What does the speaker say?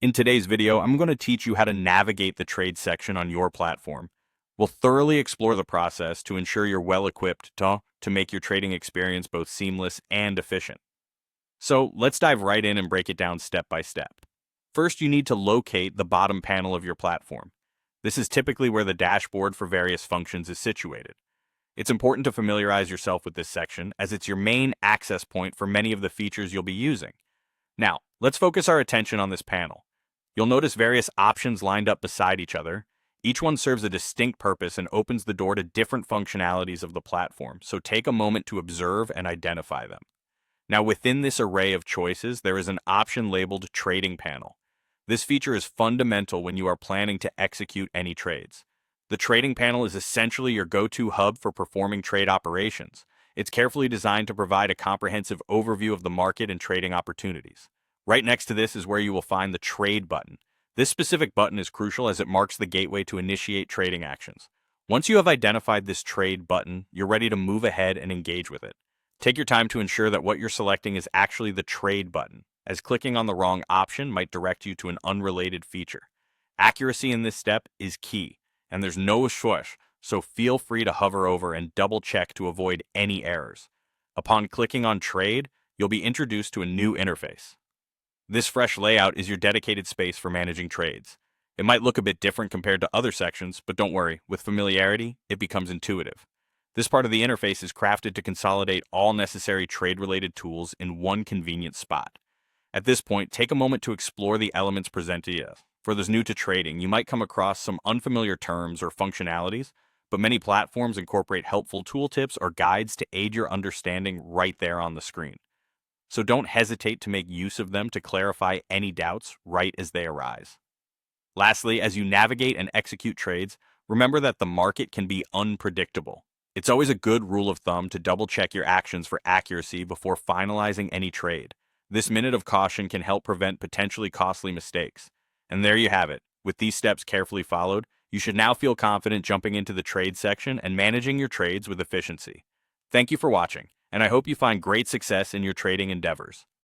In today's video, I'm going to teach you how to navigate the trade section on your platform. We'll thoroughly explore the process to ensure you're well equipped to make your trading experience both seamless and efficient. So let's dive right in and break it down step by step. First, you need to locate the bottom panel of your platform. This is typically where the dashboard for various functions is situated. It's important to familiarize yourself with this section as it's your main access point for many of the features you'll be using. Now, let's focus our attention on this panel. You'll notice various options lined up beside each other. Each one serves a distinct purpose and opens the door to different functionalities of the platform, so take a moment to observe and identify them. Now, within this array of choices, there is an option labeled Trading Panel. This feature is fundamental when you are planning to execute any trades. The Trading Panel is essentially your go-to hub for performing trade operations. It's carefully designed to provide a comprehensive overview of the market and trading opportunities. Right next to this is where you will find the Trade button. This specific button is crucial as it marks the gateway to initiate trading actions. Once you have identified this Trade button, you're ready to move ahead and engage with it. Take your time to ensure that what you're selecting is actually the Trade button, as clicking on the wrong option might direct you to an unrelated feature. Accuracy in this step is key, and there's no swoosh, so feel free to hover over and double-check to avoid any errors. Upon clicking on Trade, you'll be introduced to a new interface. This fresh layout is your dedicated space for managing trades. It might look a bit different compared to other sections, but don't worry, with familiarity, it becomes intuitive. This part of the interface is crafted to consolidate all necessary trade-related tools in one convenient spot. At this point, take a moment to explore the elements presented to you. For those new to trading, you might come across some unfamiliar terms or functionalities, but many platforms incorporate helpful tooltips or guides to aid your understanding right there on the screen. So don't hesitate to make use of them to clarify any doubts right as they arise. Lastly, as you navigate and execute trades, remember that the market can be unpredictable. It's always a good rule of thumb to double-check your actions for accuracy before finalizing any trade. This minute of caution can help prevent potentially costly mistakes. And there you have it. With these steps carefully followed, you should now feel confident jumping into the trade section and managing your trades with efficiency. Thank you for watching, and I hope you find great success in your trading endeavors.